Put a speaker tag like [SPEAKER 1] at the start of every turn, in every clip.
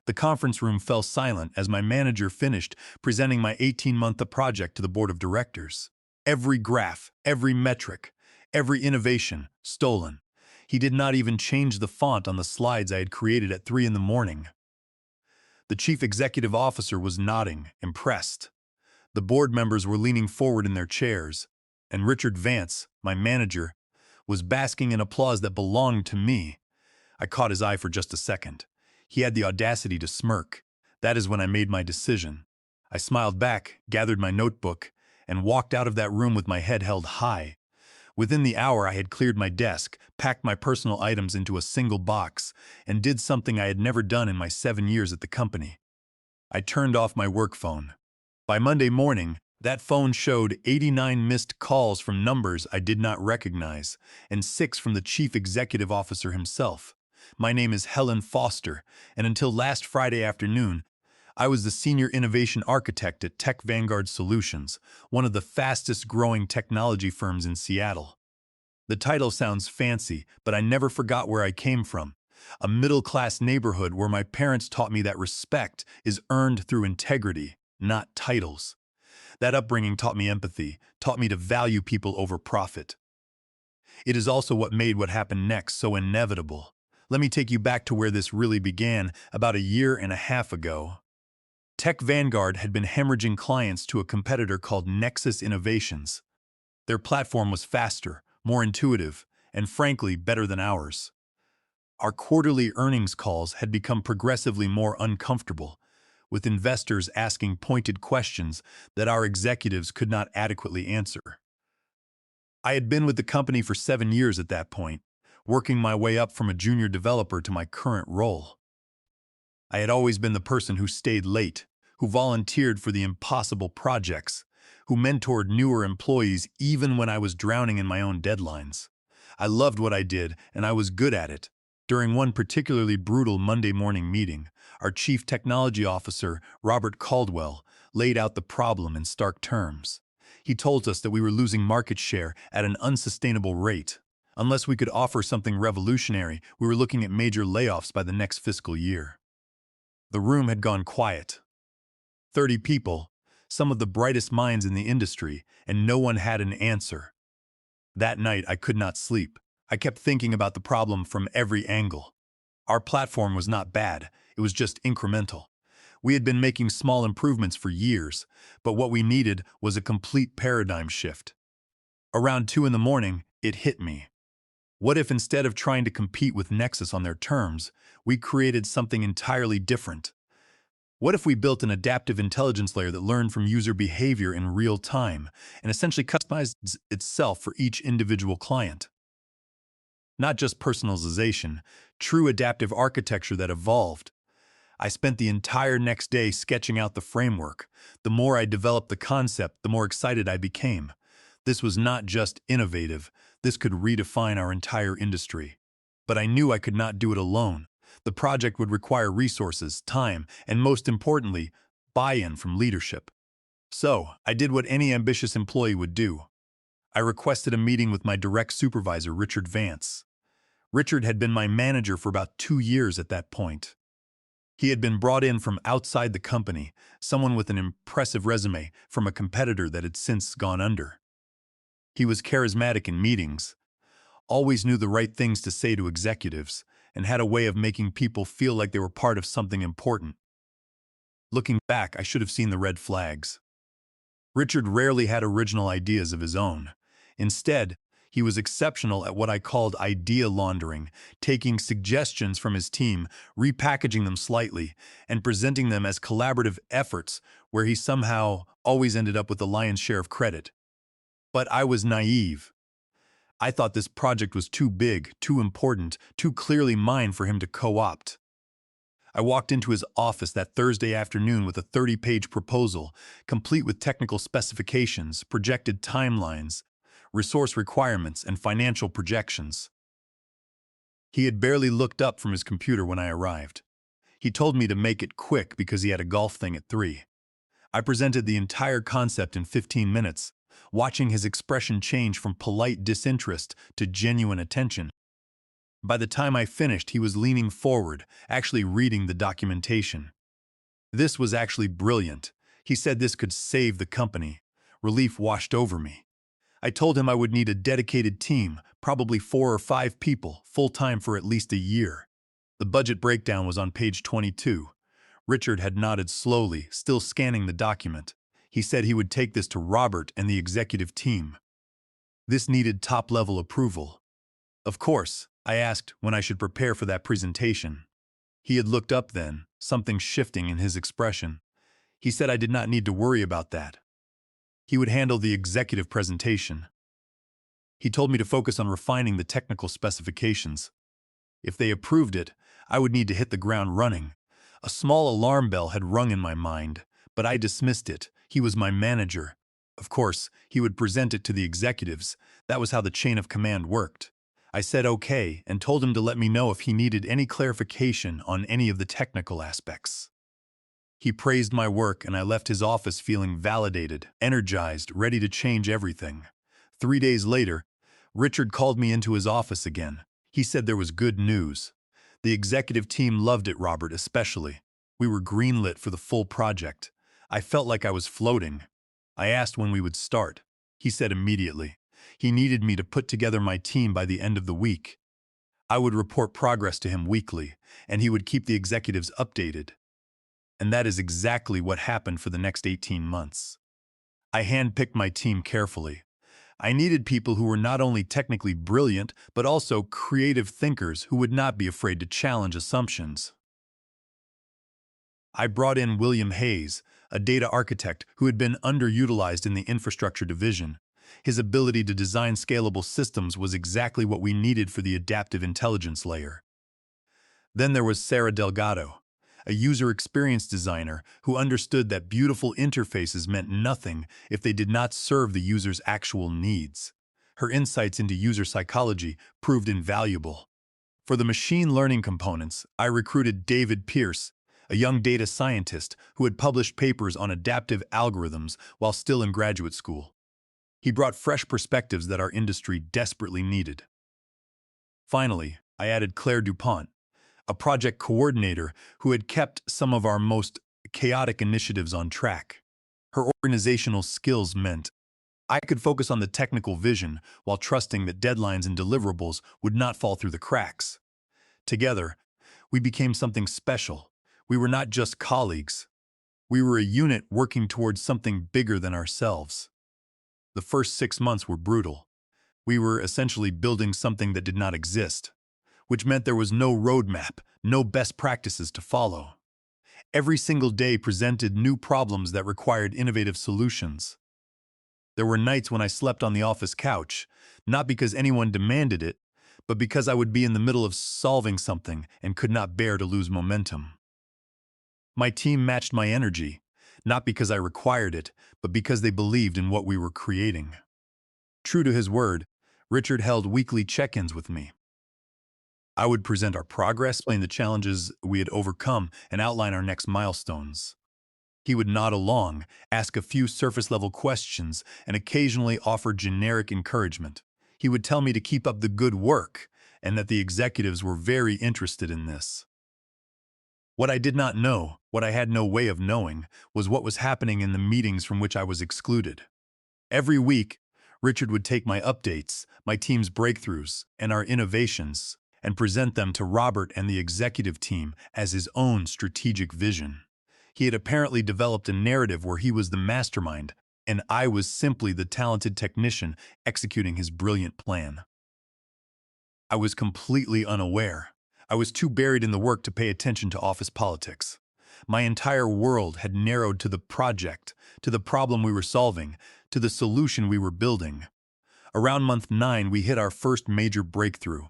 [SPEAKER 1] The conference room fell silent as my manager finished presenting my 18-month project to the board of directors. Every graph, every metric, every innovation, stolen. He did not even change the font on the slides I had created at 3 in the morning. The chief executive officer was nodding, impressed. The board members were leaning forward in their chairs, and Richard Vance, my manager, was basking in applause that belonged to me. I caught his eye for just a second. He had the audacity to smirk. That is when I made my decision. I smiled back, gathered my notebook, and walked out of that room with my head held high. Within the hour, I had cleared my desk, packed my personal items into a single box, and did something I had never done in my 7 years at the company. I turned off my work phone. By Monday morning, that phone showed 89 missed calls from numbers I did not recognize, and 6 from the chief executive officer himself. My name is Helen Foster, and until last Friday afternoon, I was the senior innovation architect at Tech Vanguard Solutions, one of the fastest-growing technology firms in Seattle. The title sounds fancy, but I never forgot where I came from. A middle-class neighborhood where my parents taught me that respect is earned through integrity, not titles. That upbringing taught me empathy, taught me to value people over profit. It is also what made what happened next so inevitable. Let me take you back to where this really began, about a year and a half ago. Tech Vanguard had been hemorrhaging clients to a competitor called Nexus Innovations. Their platform was faster, more intuitive, and frankly, better than ours. Our quarterly earnings calls had become progressively more uncomfortable, with investors asking pointed questions that our executives could not adequately answer. I had been with the company for 7 years at that point, working my way up from a junior developer to my current role. I had always been the person who stayed late, who volunteered for the impossible projects, who mentored newer employees even when I was drowning in my own deadlines. I loved what I did, and I was good at it. During one particularly brutal Monday morning meeting, our chief technology officer, Robert Caldwell, laid out the problem in stark terms. He told us that we were losing market share at an unsustainable rate. Unless we could offer something revolutionary, we were looking at major layoffs by the next fiscal year. The room had gone quiet. 30 people, some of the brightest minds in the industry, and no one had an answer. That night, I could not sleep. I kept thinking about the problem from every angle. Our platform was not bad, it was just incremental. We had been making small improvements for years, but what we needed was a complete paradigm shift. Around 2 in the morning, it hit me. What if instead of trying to compete with Nexus on their terms, we created something entirely different? What if we built an adaptive intelligence layer that learned from user behavior in real time and essentially customized itself for each individual client? Not just personalization, true adaptive architecture that evolved. I spent the entire next day sketching out the framework. The more I developed the concept, the more excited I became. This was not just innovative, this could redefine our entire industry. But I knew I could not do it alone. The project would require resources, time, and most importantly, buy-in from leadership. So, I did what any ambitious employee would do. I requested a meeting with my direct supervisor, Richard Vance. Richard had been my manager for about 2 years at that point. He had been brought in from outside the company, someone with an impressive resume from a competitor that had since gone under. He was charismatic in meetings, always knew the right things to say to executives, and had a way of making people feel like they were part of something important. Looking back, I should have seen the red flags. Richard rarely had original ideas of his own. Instead, he was exceptional at what I called idea laundering, taking suggestions from his team, repackaging them slightly, and presenting them as collaborative efforts where he somehow always ended up with the lion's share of credit. But I was naive. I thought this project was too big, too important, too clearly mine for him to co-opt. I walked into his office that Thursday afternoon with a 30-page proposal, complete with technical specifications, projected timelines, resource requirements, and financial projections. He had barely looked up from his computer when I arrived. He told me to make it quick because he had a golf thing at 3. I presented the entire concept in 15 minutes, watching his expression change from polite disinterest to genuine attention. By the time I finished, he was leaning forward, actually reading the documentation. This was actually brilliant. He said this could save the company. Relief washed over me. I told him I would need a dedicated team, probably 4 or 5 people, full-time for at least a year. The budget breakdown was on page 22. Richard had nodded slowly, still scanning the document. He said he would take this to Robert and the executive team. This needed top-level approval. Of course, I asked when I should prepare for that presentation. He had looked up then, something shifting in his expression. He said I did not need to worry about that. He would handle the executive presentation. He told me to focus on refining the technical specifications. If they approved it, I would need to hit the ground running. A small alarm bell had rung in my mind, but I dismissed it. He was my manager. Of course, he would present it to the executives. That was how the chain of command worked. I said okay and told him to let me know if he needed any clarification on any of the technical aspects. He praised my work and I left his office feeling validated, energized, ready to change everything. 3 days later, Richard called me into his office again. He said there was good news. The executive team loved it, Robert especially. We were greenlit for the full project. I felt like I was floating. I asked when we would start. He said immediately. He needed me to put together my team by the end of the week. I would report progress to him weekly, and he would keep the executives updated. And that is exactly what happened for the next 18 months. I handpicked my team carefully. I needed people who were not only technically brilliant, but also creative thinkers who would not be afraid to challenge assumptions. I brought in William Hayes, a data architect who had been underutilized in the infrastructure division. His ability to design scalable systems was exactly what we needed for the adaptive intelligence layer. Then there was Sarah Delgado, a user experience designer who understood that beautiful interfaces meant nothing if they did not serve the user's actual needs. Her insights into user psychology proved invaluable. For the machine learning components, I recruited David Pierce, a young data scientist who had published papers on adaptive algorithms while still in graduate school. He brought fresh perspectives that our industry desperately needed. Finally, I added Claire DuPont, a project coordinator who had kept some of our most chaotic initiatives on track. Her organizational skills meant I could focus on the technical vision while trusting that deadlines and deliverables would not fall through the cracks. Together, we became something special. We were not just colleagues. We were a unit working towards something bigger than ourselves. The first 6 months were brutal. We were essentially building something that did not exist, which meant there was no roadmap, no best practices to follow. Every single day presented new problems that required innovative solutions. There were nights when I slept on the office couch, not because anyone demanded it, but because I would be in the middle of solving something and could not bear to lose momentum. My team matched my energy, not because I required it, but because they believed in what we were creating. True to his word, Richard held weekly check-ins with me. I would present our progress, explain the challenges we had overcome, and outline our next milestones. He would nod along, ask a few surface-level questions, and occasionally offer generic encouragement. He would tell me to keep up the good work, and that the executives were very interested in this. What I did not know, what I had no way of knowing, was what was happening in the meetings from which I was excluded. Every week, Richard would take my updates, my team's breakthroughs, and our innovations, and present them to Robert and the executive team as his own strategic vision. He had apparently developed a narrative where he was the mastermind, and I was simply the talented technician executing his brilliant plan. I was completely unaware. I was too buried in the work to pay attention to office politics. My entire world had narrowed to the project, to the problem we were solving, to the solution we were building. Around month 9, we hit our first major breakthrough.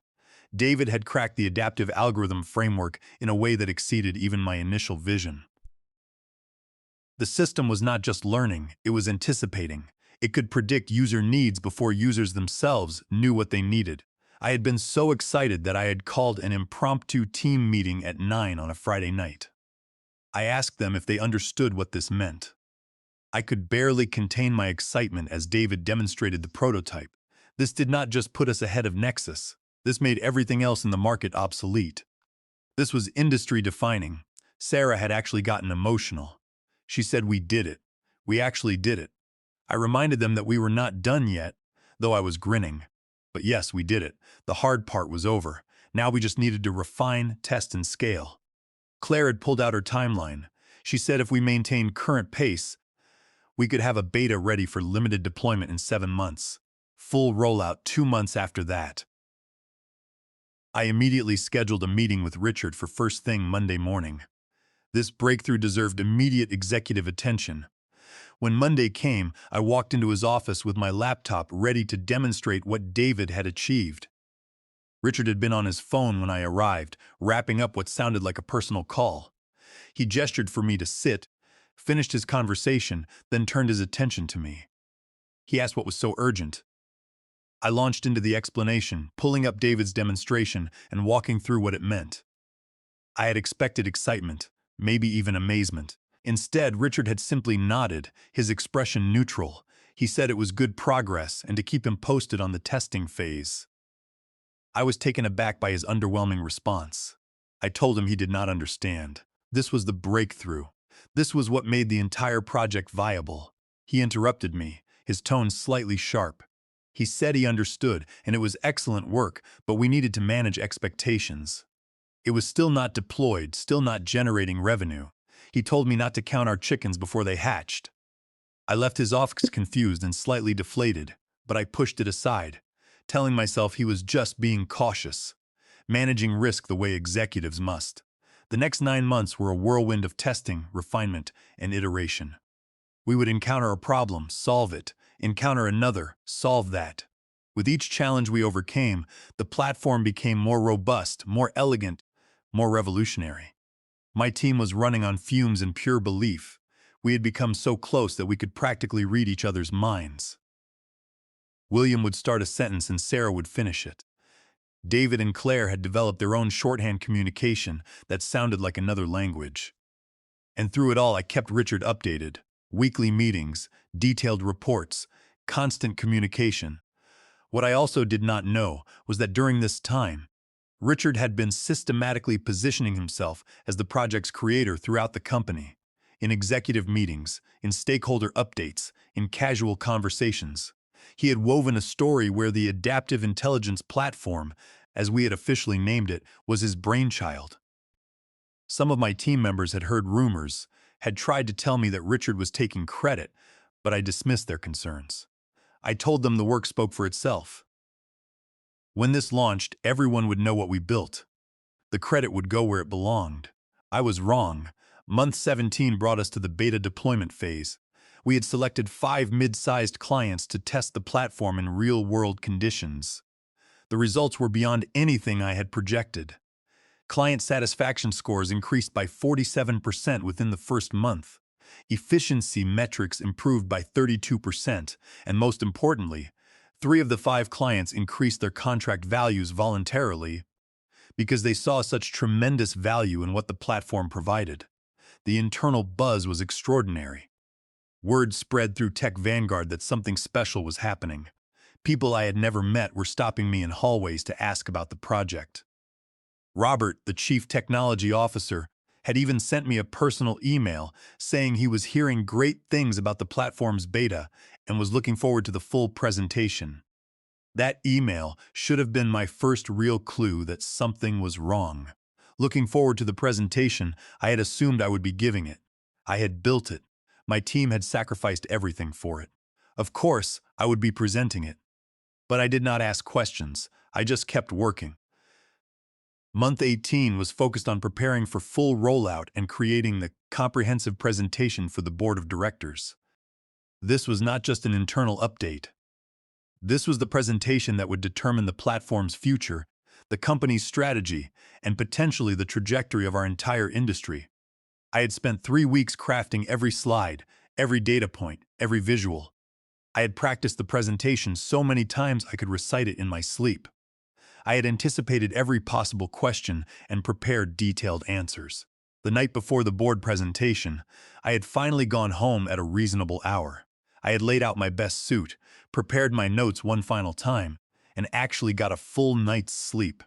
[SPEAKER 1] David had cracked the adaptive algorithm framework in a way that exceeded even my initial vision. The system was not just learning, it was anticipating. It could predict user needs before users themselves knew what they needed. I had been so excited that I had called an impromptu team meeting at 9 on a Friday night. I asked them if they understood what this meant. I could barely contain my excitement as David demonstrated the prototype. This did not just put us ahead of Nexus. This made everything else in the market obsolete. This was industry-defining. Sarah had actually gotten emotional. She said, "We did it. We actually did it." I reminded them that we were not done yet, though I was grinning. But yes, we did it. The hard part was over. Now we just needed to refine, test, and scale. Claire had pulled out her timeline. She said if we maintained current pace, we could have a beta ready for limited deployment in 7 months. Full rollout 2 months after that. I immediately scheduled a meeting with Richard for first thing Monday morning. This breakthrough deserved immediate executive attention. When Monday came, I walked into his office with my laptop ready to demonstrate what David had achieved. Richard had been on his phone when I arrived, wrapping up what sounded like a personal call. He gestured for me to sit, finished his conversation, then turned his attention to me. He asked what was so urgent. I launched into the explanation, pulling up David's demonstration and walking through what it meant. I had expected excitement, maybe even amazement. Instead, Richard had simply nodded, his expression neutral. He said it was good progress and to keep him posted on the testing phase. I was taken aback by his underwhelming response. I told him he did not understand. This was the breakthrough. This was what made the entire project viable. He interrupted me, his tone slightly sharp. He said he understood, and it was excellent work, but we needed to manage expectations. It was still not deployed, still not generating revenue. He told me not to count our chickens before they hatched. I left his office confused and slightly deflated, but I pushed it aside, telling myself he was just being cautious, managing risk the way executives must. The next 9 months were a whirlwind of testing, refinement, and iteration. We would encounter a problem, solve it, encounter another, solve that. With each challenge we overcame, the platform became more robust, more elegant, more revolutionary. My team was running on fumes and pure belief. We had become so close that we could practically read each other's minds. William would start a sentence and Sarah would finish it. David and Claire had developed their own shorthand communication that sounded like another language. And through it all, I kept Richard updated. Weekly meetings, detailed reports, constant communication. What I also did not know was that during this time, Richard had been systematically positioning himself as the project's creator throughout the company, in executive meetings, in stakeholder updates, in casual conversations. He had woven a story where the adaptive intelligence platform, as we had officially named it, was his brainchild. Some of my team members had heard rumors, had tried to tell me that Richard was taking credit, but I dismissed their concerns. I told them the work spoke for itself. When this launched, everyone would know what we built. The credit would go where it belonged. I was wrong. Month 17 brought us to the beta deployment phase. We had selected 5 mid-sized clients to test the platform in real-world conditions. The results were beyond anything I had projected. Client satisfaction scores increased by 47% within the first month. Efficiency metrics improved by 32%, and most importantly, 3 of the 5 clients increased their contract values voluntarily because they saw such tremendous value in what the platform provided. The internal buzz was extraordinary. Word spread through Tech Vanguard that something special was happening. People I had never met were stopping me in hallways to ask about the project. Robert, the chief technology officer, had even sent me a personal email saying he was hearing great things about the platform's beta and was looking forward to the full presentation. That email should have been my first real clue that something was wrong. Looking forward to the presentation, I had assumed I would be giving it. I had built it. My team had sacrificed everything for it. Of course, I would be presenting it. But I did not ask questions. I just kept working. Month 18 was focused on preparing for full rollout and creating the comprehensive presentation for the board of directors. This was not just an internal update. This was the presentation that would determine the platform's future, the company's strategy, and potentially the trajectory of our entire industry. I had spent 3 weeks crafting every slide, every data point, every visual. I had practiced the presentation so many times I could recite it in my sleep. I had anticipated every possible question and prepared detailed answers. The night before the board presentation, I had finally gone home at a reasonable hour. I had laid out my best suit, prepared my notes one final time, and actually got a full night's sleep.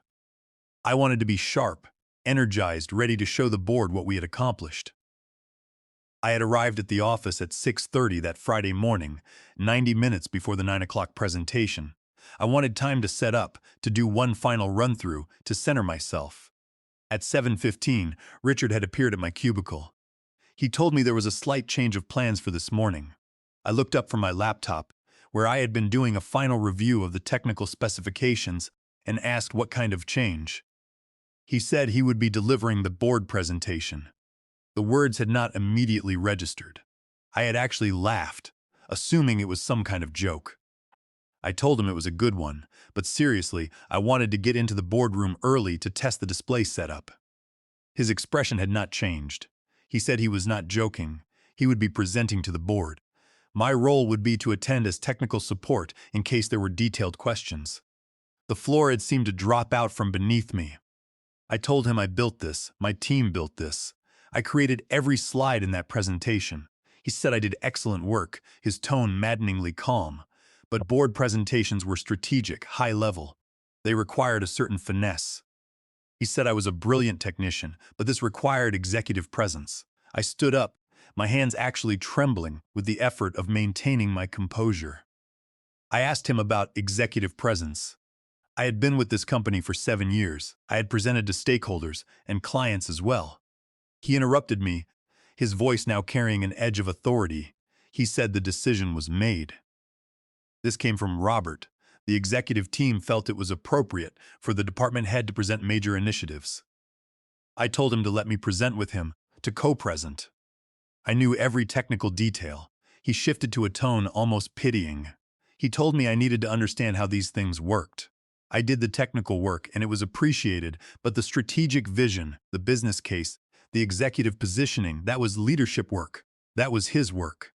[SPEAKER 1] I wanted to be sharp, energized, ready to show the board what we had accomplished. I had arrived at the office at 6:30 that Friday morning, 90 minutes before the 9 o'clock presentation. I wanted time to set up, to do one final run-through, to center myself. At 7:15, Richard had appeared at my cubicle. He told me there was a slight change of plans for this morning. I looked up from my laptop, where I had been doing a final review of the technical specifications, and asked what kind of change. He said he would be delivering the board presentation. The words had not immediately registered. I had actually laughed, assuming it was some kind of joke. I told him it was a good one, but seriously, I wanted to get into the boardroom early to test the display setup. His expression had not changed. He said he was not joking. He would be presenting to the board. My role would be to attend as technical support in case there were detailed questions. The floor had seemed to drop out from beneath me. I told him I built this, my team built this. I created every slide in that presentation. He said I did excellent work, his tone maddeningly calm. But board presentations were strategic, high level. They required a certain finesse. He said I was a brilliant technician, but this required executive presence. I stood up, my hands actually trembling with the effort of maintaining my composure. I asked him about executive presence. I had been with this company for 7 years. I had presented to stakeholders and clients as well. He interrupted me, his voice now carrying an edge of authority. He said the decision was made. This came from Robert. The executive team felt it was appropriate for the department head to present major initiatives. I told him to let me present with him, to co-present. I knew every technical detail. He shifted to a tone almost pitying. He told me I needed to understand how these things worked. I did the technical work and it was appreciated, but the strategic vision, the business case, the executive positioning, that was leadership work. That was his work.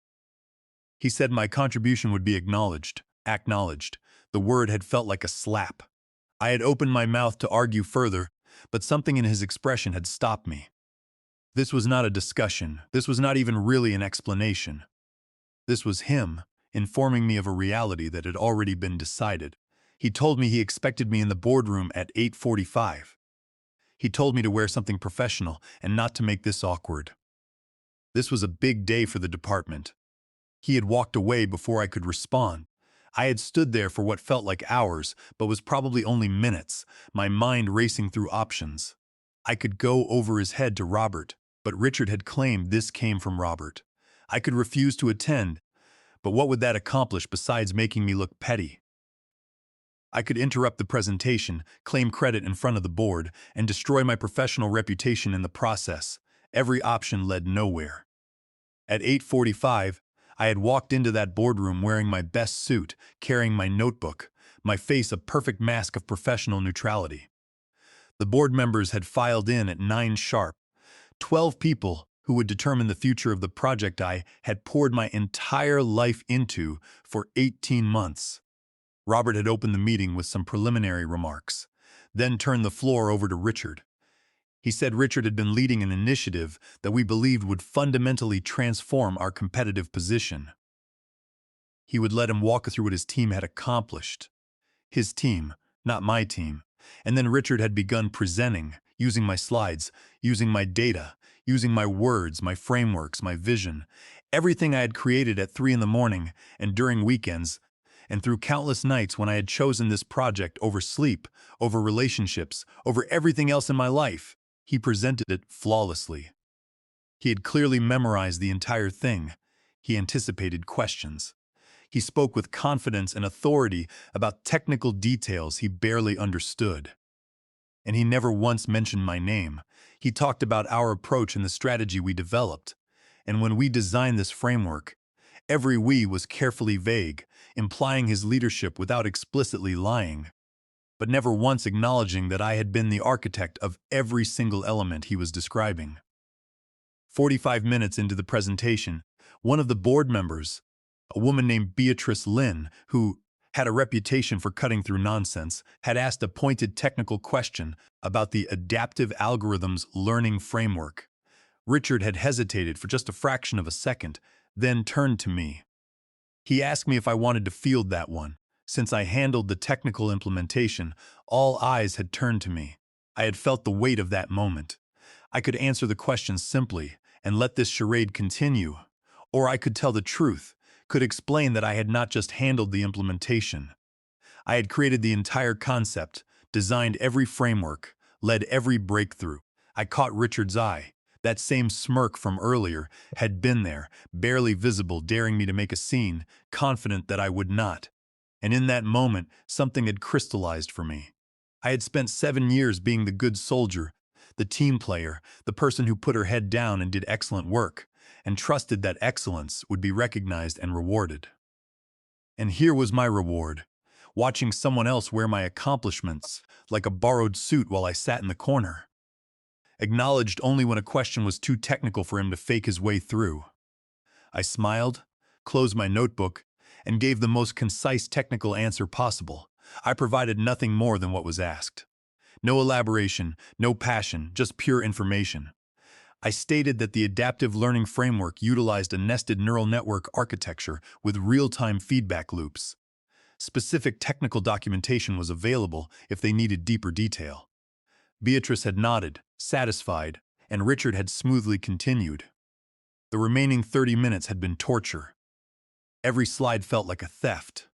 [SPEAKER 1] He said my contribution would be acknowledged. The word had felt like a slap. I had opened my mouth to argue further, but something in his expression had stopped me. This was not a discussion. This was not even really an explanation. This was him informing me of a reality that had already been decided. He told me he expected me in the boardroom at 8:45. He told me to wear something professional and not to make this awkward. This was a big day for the department. He had walked away before I could respond. I had stood there for what felt like hours, but was probably only minutes, my mind racing through options. I could go over his head to Robert, but Richard had claimed this came from Robert. I could refuse to attend, but what would that accomplish besides making me look petty? I could interrupt the presentation, claim credit in front of the board, and destroy my professional reputation in the process. Every option led nowhere. At 8:45, I had walked into that boardroom wearing my best suit, carrying my notebook, my face a perfect mask of professional neutrality. The board members had filed in at 9 sharp. 12 people who would determine the future of the project I had poured my entire life into for 18 months. Robert had opened the meeting with some preliminary remarks, then turned the floor over to Richard. He said Richard had been leading an initiative that we believed would fundamentally transform our competitive position. He would let him walk through what his team had accomplished. His team, not my team. And then Richard had begun presenting, using my slides, using my data, using my words, my frameworks, my vision, everything I had created at 3 in the morning and during weekends, and through countless nights when I had chosen this project over sleep, over relationships, over everything else in my life. He presented it flawlessly. He had clearly memorized the entire thing. He anticipated questions. He spoke with confidence and authority about technical details he barely understood. And he never once mentioned my name. He talked about our approach and the strategy we developed. And when we designed this framework, every "we" was carefully vague, implying his leadership without explicitly lying, but never once acknowledging that I had been the architect of every single element he was describing. 45 minutes into the presentation, one of the board members, a woman named Beatrice Lynn, who had a reputation for cutting through nonsense, had asked a pointed technical question about the adaptive algorithms learning framework. Richard had hesitated for just a fraction of a second, then turned to me. He asked me if I wanted to field that one, Since I handled the technical implementation, all eyes had turned to me. I had felt the weight of that moment. I could answer the questions simply and let this charade continue. Or I could tell the truth, could explain that I had not just handled the implementation. I had created the entire concept, designed every framework, led every breakthrough. I caught Richard's eye. That same smirk from earlier had been there, barely visible, daring me to make a scene, confident that I would not. And in that moment, something had crystallized for me. I had spent 7 years being the good soldier, the team player, the person who put her head down and did excellent work, and trusted that excellence would be recognized and rewarded. And here was my reward, watching someone else wear my accomplishments like a borrowed suit while I sat in the corner, acknowledged only when a question was too technical for him to fake his way through. I smiled, closed my notebook, and gave the most concise technical answer possible. I provided nothing more than what was asked. No elaboration, no passion, just pure information. I stated that the adaptive learning framework utilized a nested neural network architecture with real-time feedback loops. Specific technical documentation was available if they needed deeper detail. Beatrice had nodded, satisfied, and Richard had smoothly continued. The remaining 30 minutes had been torture. Every slide felt like a theft.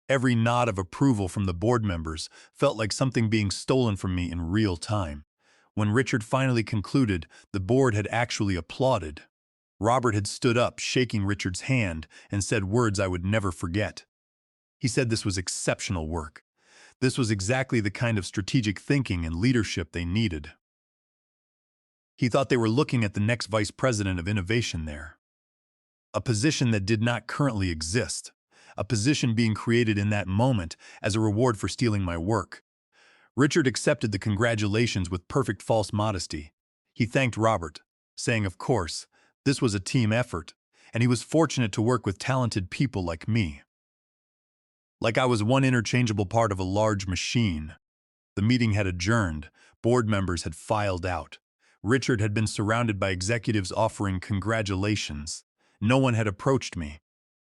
[SPEAKER 1] Every nod of approval from the board members felt like something being stolen from me in real time. When Richard finally concluded, the board had actually applauded. Robert had stood up, shaking Richard's hand, and said words I would never forget. He said this was exceptional work. This was exactly the kind of strategic thinking and leadership they needed. He thought they were looking at the next vice president of innovation there. A position that did not currently exist. A position being created in that moment as a reward for stealing my work. Richard accepted the congratulations with perfect false modesty. He thanked Robert, saying, of course, this was a team effort, and he was fortunate to work with talented people like me. Like I was one interchangeable part of a large machine. The meeting had adjourned, board members had filed out. Richard had been surrounded by executives offering congratulations. No one had approached me.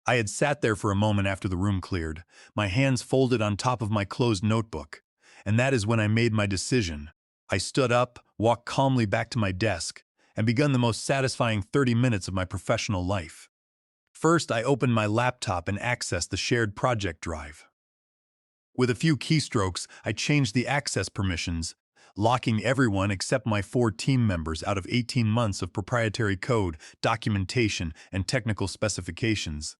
[SPEAKER 1] I had sat there for a moment after the room cleared, my hands folded on top of my closed notebook. And that is when I made my decision. I stood up, walked calmly back to my desk, and begun the most satisfying 30 minutes of my professional life. First, I opened my laptop and accessed the shared project drive. With a few keystrokes, I changed the access permissions, locking everyone except my 4 team members out of 18 months of proprietary code, documentation, and technical specifications.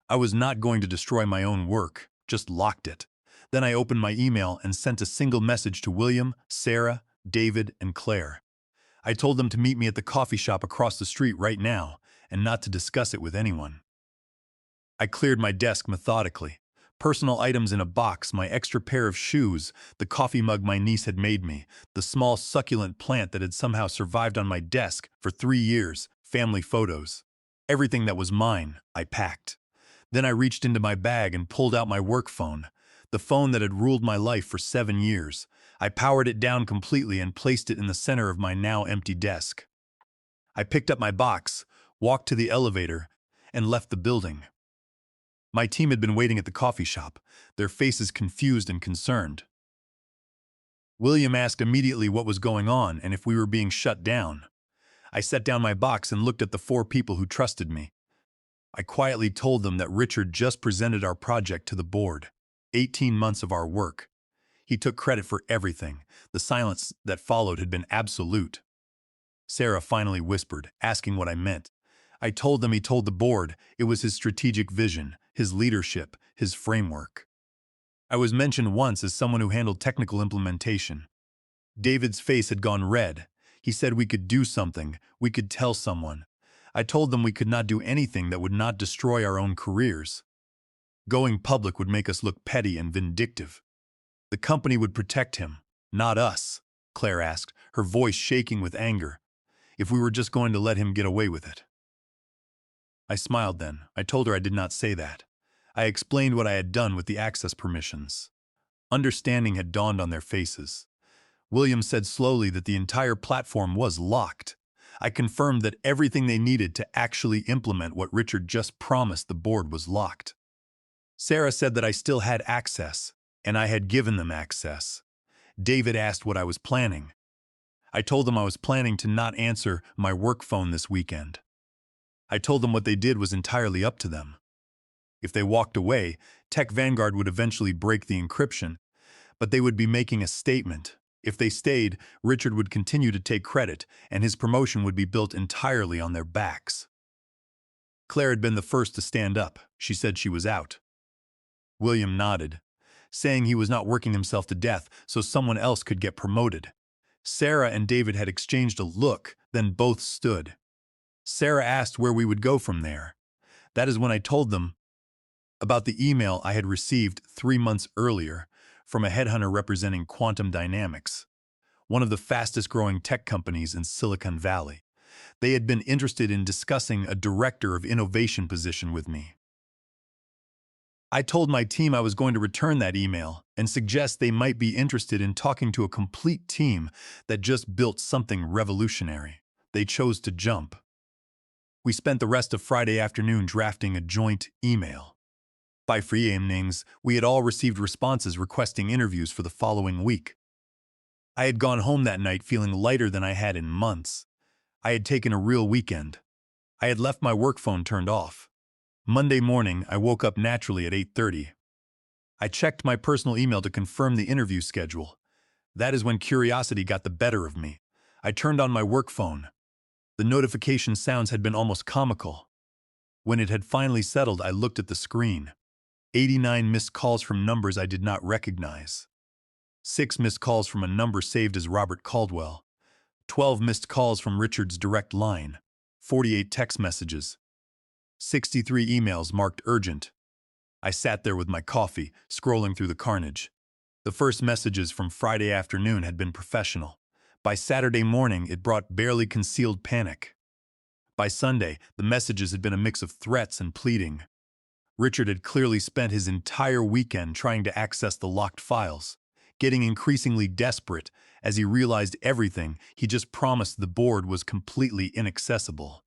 [SPEAKER 1] I was not going to destroy my own work, just locked it. Then I opened my email and sent a single message to William, Sarah, David, and Claire. I told them to meet me at the coffee shop across the street right now, and not to discuss it with anyone. I cleared my desk methodically. Personal items in a box, my extra pair of shoes, the coffee mug my niece had made me, the small succulent plant that had somehow survived on my desk for 3 years, family photos. Everything that was mine, I packed. Then I reached into my bag and pulled out my work phone, the phone that had ruled my life for 7 years. I powered it down completely and placed it in the center of my now empty desk. I picked up my box, walked to the elevator, and left the building. My team had been waiting at the coffee shop, their faces confused and concerned. William asked immediately what was going on and if we were being shut down. I set down my box and looked at the 4 people who trusted me. I quietly told them that Richard just presented our project to the board. 18 months of our work. He took credit for everything. The silence that followed had been absolute. Sarah finally whispered, asking what I meant. I told them he told the board it was his strategic vision, his leadership, his framework. I was mentioned once as someone who handled technical implementation. David's face had gone red. He said we could do something, we could tell someone. I told them we could not do anything that would not destroy our own careers. Going public would make us look petty and vindictive. The company would protect him, not us, Claire asked, her voice shaking with anger, if we were just going to let him get away with it. I smiled then. I told her I did not say that. I explained what I had done with the access permissions. Understanding had dawned on their faces. William said slowly that the entire platform was locked. I confirmed that everything they needed to actually implement what Richard just promised the board was locked. Sarah said that I still had access, and I had given them access. David asked what I was planning. I told them I was planning to not answer my work phone this weekend. I told them what they did was entirely up to them. If they walked away, Tech Vanguard would eventually break the encryption, but they would be making a statement. If they stayed, Richard would continue to take credit, and his promotion would be built entirely on their backs. Claire had been the first to stand up. She said she was out. William nodded, saying he was not working himself to death so someone else could get promoted. Sarah and David had exchanged a look, then both stood. Sarah asked where we would go from there. That is when I told them about the email I had received 3 months earlier from a headhunter representing Quantum Dynamics, one of the fastest-growing tech companies in Silicon Valley. They had been interested in discussing a director of innovation position with me. I told my team I was going to return that email and suggest they might be interested in talking to a complete team that just built something revolutionary. They chose to jump. We spent the rest of Friday afternoon drafting a joint email. By free evenings, we had all received responses requesting interviews for the following week. I had gone home that night feeling lighter than I had in months. I had taken a real weekend. I had left my work phone turned off. Monday morning, I woke up naturally at 8:30. I checked my personal email to confirm the interview schedule. That is when curiosity got the better of me. I turned on my work phone. The notification sounds had been almost comical. When it had finally settled, I looked at the screen. 89 missed calls from numbers I did not recognize. 6 missed calls from a number saved as Robert Caldwell. 12 missed calls from Richard's direct line. 48 text messages. 63 emails marked urgent. I sat there with my coffee, scrolling through the carnage. The first messages from Friday afternoon had been professional. By Saturday morning, it brought barely concealed panic. By Sunday, the messages had been a mix of threats and pleading. Richard had clearly spent his entire weekend trying to access the locked files, getting increasingly desperate as he realized everything he just promised the board was completely inaccessible.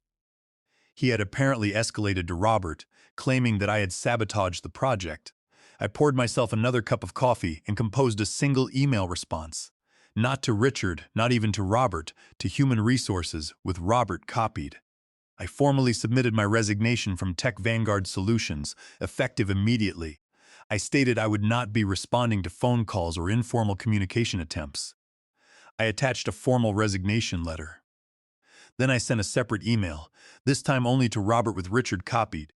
[SPEAKER 1] He had apparently escalated to Robert, claiming that I had sabotaged the project. I poured myself another cup of coffee and composed a single email response. Not to Richard, not even to Robert, to Human Resources, with Robert copied. I formally submitted my resignation from Tech Vanguard Solutions, effective immediately. I stated I would not be responding to phone calls or informal communication attempts. I attached a formal resignation letter. Then I sent a separate email, this time only to Robert with Richard copied.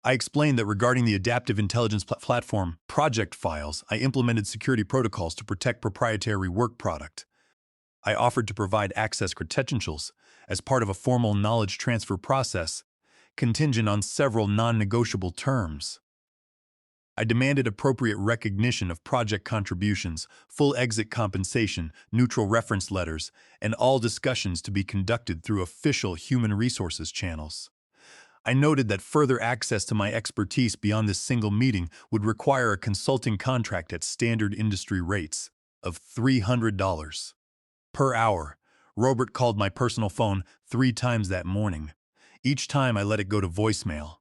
[SPEAKER 1] I explained that regarding the adaptive intelligence platform project files, I implemented security protocols to protect proprietary work product. I offered to provide access credentials as part of a formal knowledge transfer process, contingent on several non-negotiable terms. I demanded appropriate recognition of project contributions, full exit compensation, neutral reference letters, and all discussions to be conducted through official human resources channels. I noted that further access to my expertise beyond this single meeting would require a consulting contract at standard industry rates of $300 per hour. Robert called my personal phone 3 times that morning. Each time I let it go to voicemail.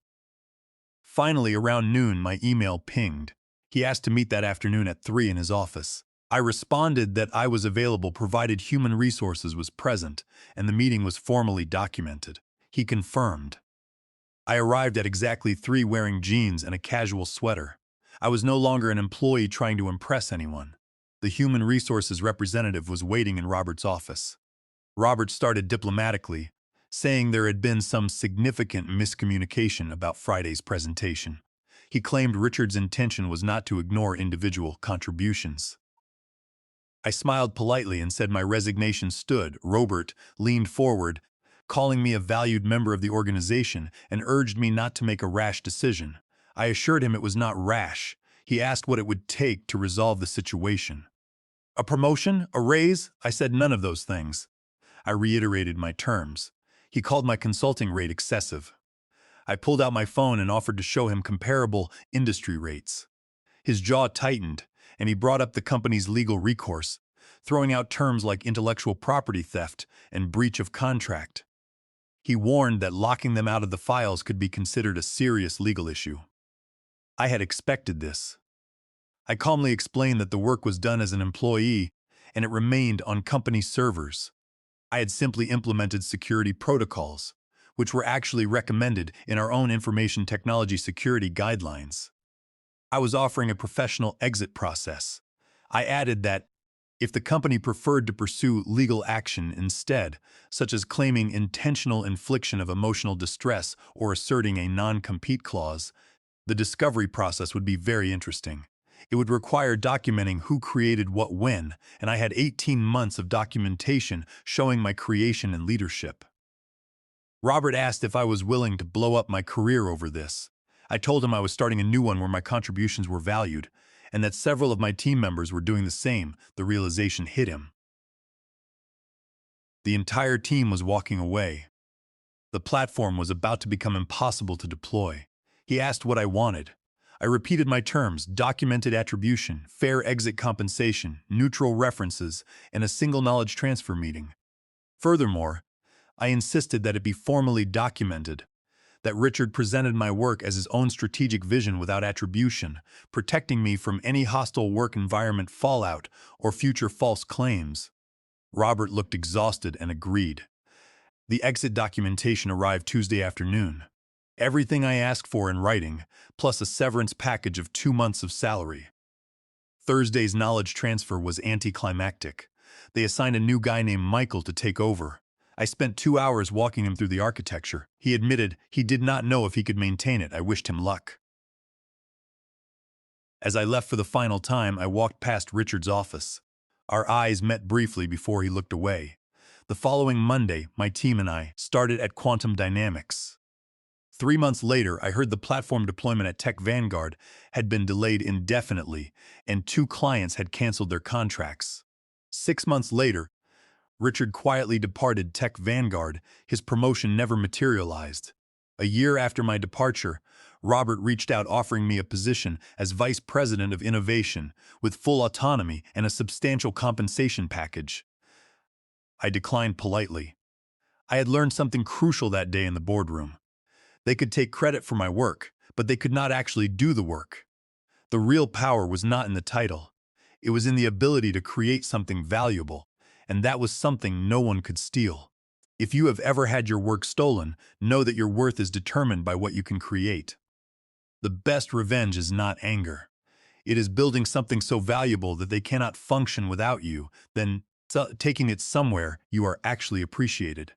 [SPEAKER 1] Finally, around noon, my email pinged. He asked to meet that afternoon at 3 in his office. I responded that I was available provided Human Resources was present, and the meeting was formally documented. He confirmed. I arrived at exactly 3 wearing jeans and a casual sweater. I was no longer an employee trying to impress anyone. The Human Resources representative was waiting in Robert's office. Robert started diplomatically, saying there had been some significant miscommunication about Friday's presentation. He claimed Richard's intention was not to ignore individual contributions. I smiled politely and said my resignation stood. Robert leaned forward, calling me a valued member of the organization, and urged me not to make a rash decision. I assured him it was not rash. He asked what it would take to resolve the situation. A promotion? A raise? I said none of those things. I reiterated my terms. He called my consulting rate excessive. I pulled out my phone and offered to show him comparable industry rates. His jaw tightened, and he brought up the company's legal recourse, throwing out terms like intellectual property theft and breach of contract. He warned that locking them out of the files could be considered a serious legal issue. I had expected this. I calmly explained that the work was done as an employee and it remained on company servers. I had simply implemented security protocols, which were actually recommended in our own information technology security guidelines. I was offering a professional exit process. I added that if the company preferred to pursue legal action instead, such as claiming intentional infliction of emotional distress or asserting a non-compete clause, the discovery process would be very interesting. It would require documenting who created what when, and I had 18 months of documentation showing my creation and leadership. Robert asked if I was willing to blow up my career over this. I told him I was starting a new one where my contributions were valued, and that several of my team members were doing the same. The realization hit him. The entire team was walking away. The platform was about to become impossible to deploy. He asked what I wanted. I repeated my terms: documented attribution, fair exit compensation, neutral references, and a single knowledge transfer meeting. Furthermore, I insisted that it be formally documented, that Richard presented my work as his own strategic vision without attribution, protecting me from any hostile work environment fallout or future false claims. Robert looked exhausted and agreed. The exit documentation arrived Tuesday afternoon. Everything I asked for in writing, plus a severance package of 2 months of salary. Thursday's knowledge transfer was anticlimactic. They assigned a new guy named Michael to take over. I spent 2 hours walking him through the architecture. He admitted he did not know if he could maintain it. I wished him luck. As I left for the final time, I walked past Richard's office. Our eyes met briefly before he looked away. The following Monday, my team and I started at Quantum Dynamics. 3 months later, I heard the platform deployment at Tech Vanguard had been delayed indefinitely, and 2 clients had canceled their contracts. 6 months later, Richard quietly departed Tech Vanguard. His promotion never materialized. A year after my departure, Robert reached out offering me a position as Vice President of Innovation with full autonomy and a substantial compensation package. I declined politely. I had learned something crucial that day in the boardroom. They could take credit for my work, but they could not actually do the work. The real power was not in the title. It was in the ability to create something valuable, and that was something no one could steal. If you have ever had your work stolen, know that your worth is determined by what you can create. The best revenge is not anger. It is building something so valuable that they cannot function without you, then taking it somewhere you are actually appreciated.